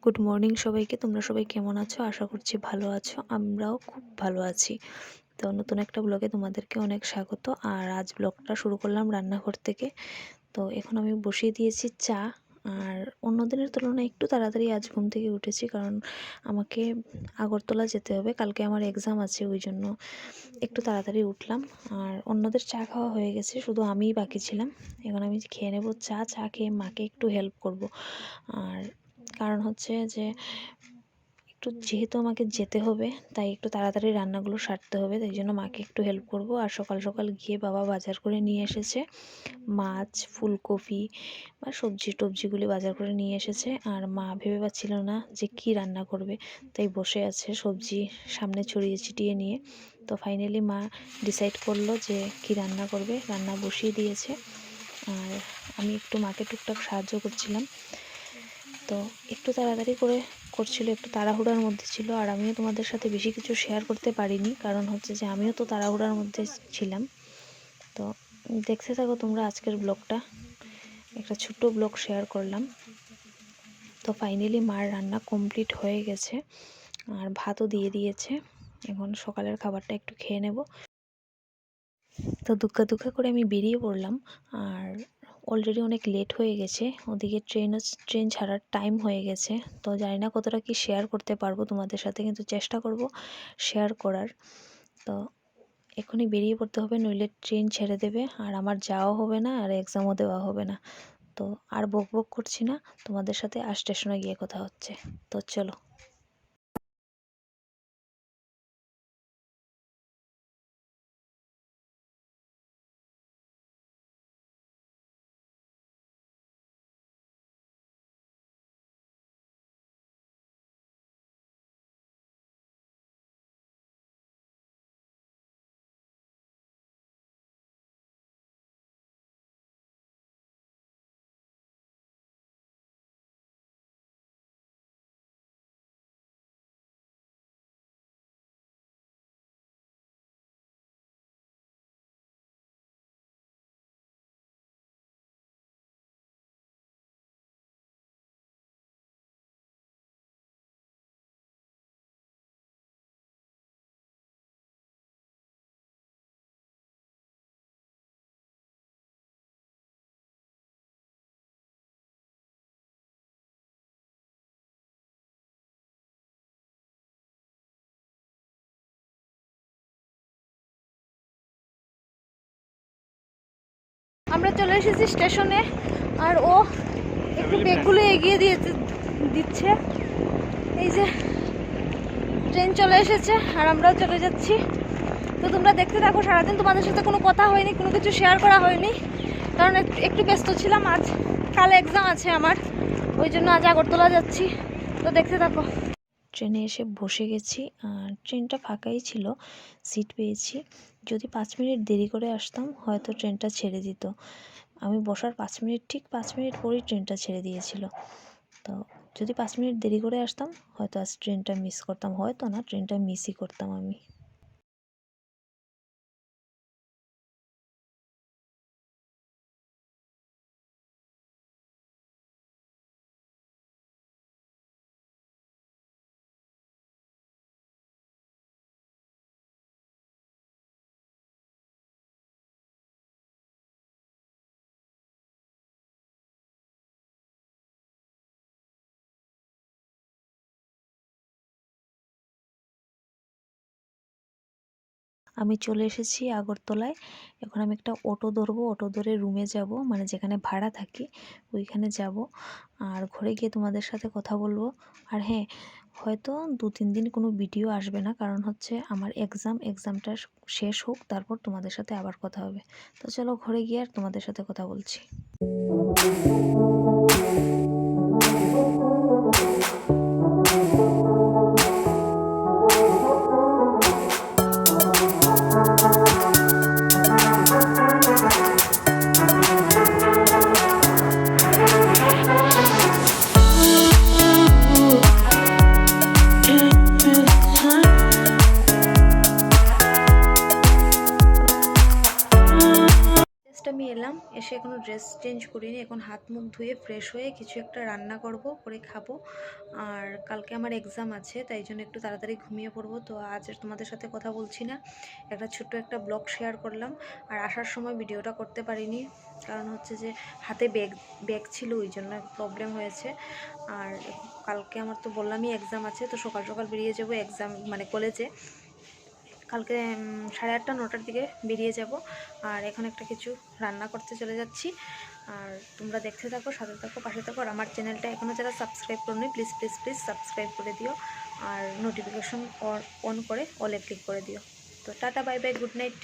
Good morning সবাইকে। তোমরা সবাই কেমন আছো? আশা করছি ভালো আছো। আমরাও খুব ভালো আছি। তো নতুন একটা ব্লগে তোমাদেরকে অনেক স্বাগত। আর আজ ব্লগটা শুরু করলাম রান্নাঘর থেকে। তো এখন আমি বসিয়ে দিয়েছি চা। আর অন্য দিনের তুলনায় একটু তাড়াতাড়ি আজ ঘুম থেকে উঠেছি, কারণ আমাকে আগরতলা যেতে হবে, কালকে আমার এক্সাম আছে, ওই জন্য একটু তাড়াতাড়ি উঠলাম। আর অন্যদের চা খাওয়া হয়ে গেছে, শুধু আমিই বাকি ছিলাম। এখন আমি খেয়ে নেব চা খেয়ে মাকে একটু হেল্প করব। আর কারণ হচ্ছে যে একটু যেহেতু আমাকে যেতে হবে, তাই একটু তাড়াতাড়ি রান্নাগুলো সারতে হবে, তাই জন্য মাকে একটু হেল্প করব। আর সকাল সকাল গিয়ে বাবা বাজার করে নিয়ে এসেছে মাছ, ফুলকপি বা সবজি টবজিগুলি বাজার করে নিয়ে এসেছে। আর মা ভেবে পাচ্ছিল না যে কি রান্না করবে, তাই বসে আছে সবজি সামনে ছড়িয়ে ছিটিয়ে নিয়ে। তো ফাইনালি মা ডিসাইড করলো যে কি রান্না করবে, রান্না বসিয়ে দিয়েছে। আর আমি একটু মাকে টুকটাক সাহায্য করছিলাম। তো একটু তাড়াতাড়ি করে করছিল, একটু তাড়াহুড়ার মধ্যে ছিল। আর আমিও তোমাদের সাথে বেশি কিছু শেয়ার করতে পারিনি, কারণ হচ্ছে যে আমিও তো তাড়াহুড়ার মধ্যে ছিলাম। তো দেখতে থাকো তোমরা আজকের ব্লগটা, একটা ছোট্ট ব্লগ শেয়ার করলাম। তো ফাইনালি মার রান্না কমপ্লিট হয়ে গেছে, আর ভাতও দিয়ে দিয়েছে। এখন সকালের খাবারটা একটু খেয়ে নেব। তো দুক্কা করে আমি বেরিয়ে পড়লাম। আর অলরেডি অনেক লেট হয়ে গেছে, ওদিকে ট্রেন ছাড়ার টাইম হয়ে গেছে। তো জানি না কতটা কি শেয়ার করতে পারবো তোমাদের সাথে, কিন্তু চেষ্টা করব শেয়ার করার। তো এখনই বেরিয়ে পড়তে হবে, নইলে ট্রেন ছেড়ে দেবে, আর আমার যাওয়া হবে না, আর এক্সামও দেওয়া হবে না। তো আর বক করছি না, তোমাদের সাথে আর স্টেশনে গিয়ে কথা হচ্ছে। তো চলো। আমরা চলে এসেছি স্টেশনে, আর ও একটু ব্যাগগুলো এগিয়ে দিচ্ছে। এই যে ট্রেন চলে এসেছে, আর আমরাও চলে যাচ্ছি। তো তোমরা দেখতে থাকো। সারাদিন তোমাদের সাথে কোনো কথা হয়নি, কোনো কিছু শেয়ার করা হয়নি, কারণ একটু ব্যস্ত ছিলাম। আজ কাল এক্সাম আছে আমার, ওই জন্য আজ আগরতলা যাচ্ছি। তো দেখতে থাকো। ট্রেনে এসে বসে গেছি, আর ট্রেনটা ফাঁকাই ছিল, সিট পেয়েছি। যদি 5 মিনিট দেরি করে আসতাম হয়তো ট্রেনটা ছেড়ে দিত। আমি বসার 5 মিনিট পরেই ট্রেনটা ছেড়ে দিয়েছিল। তো যদি 5 মিনিট দেরি করে আসতাম হয়তো আজ ট্রেনটা মিস করতাম, হয়তো না, ট্রেনটা মিসই করতাম আমি। আমি চলে এসেছি আগরতলায়। এখন আমি একটা অটো ধরবো, অটো ধরে রুমে যাব, মানে যেখানে ভাড়া থাকি ওইখানে যাব। আর ঘরে গিয়ে তোমাদের সাথে কথা বলবো। আর হ্যাঁ, হয়তো 2-3 দিন কোনো ভিডিও আসবে না, কারণ হচ্ছে আমার এক্সামটা শেষ হোক, তারপর তোমাদের সাথে আবার কথা হবে। তো চলো ঘরে গিয়ে আর তোমাদের সাথে কথা বলছি। আমি এলাম, এসে এখন ড্রেস চেঞ্জ করিনি, এখন হাত মুখ ধুয়ে ফ্রেশ হয়ে কিছু একটা রান্না করব, করে খাবো। আর কালকে আমার এক্সাম আছে, তাই জন্য একটু তাড়াতাড়ি ঘুমিয়ে পড়বো। তো আজ তোমাদের সাথে কথা বলছি না, একটা ছোট্ট একটা ব্লগ শেয়ার করলাম। আর আসার সময় ভিডিওটা করতে পারিনি, কারণ হচ্ছে যে হাতে ব্যাগ ছিল, ওই জন্য প্রবলেম হয়েছে। আর কালকে আমার তো বললামই এক্সাম আছে, তো সকাল সকাল বেরিয়ে যাব এক্সাম মানে কলেজে। কালকে 8:30 9টার দিকে বেরিয়ে যাব। আর এখন একটা কিছু রান্না করতে চলে যাচ্ছি। আর তোমরা দেখতে থাকো, সাথে থাকো, পাশে থাকো। আর আমার চ্যানেলটা এখনও যারা সাবস্ক্রাইব করোনি, প্লিজ প্লিজ প্লিজ সাবস্ক্রাইব করে দিও। আর নোটিফিকেশন অন করে অলে ক্লিক করে দিও। তো tata, bye bye, good night.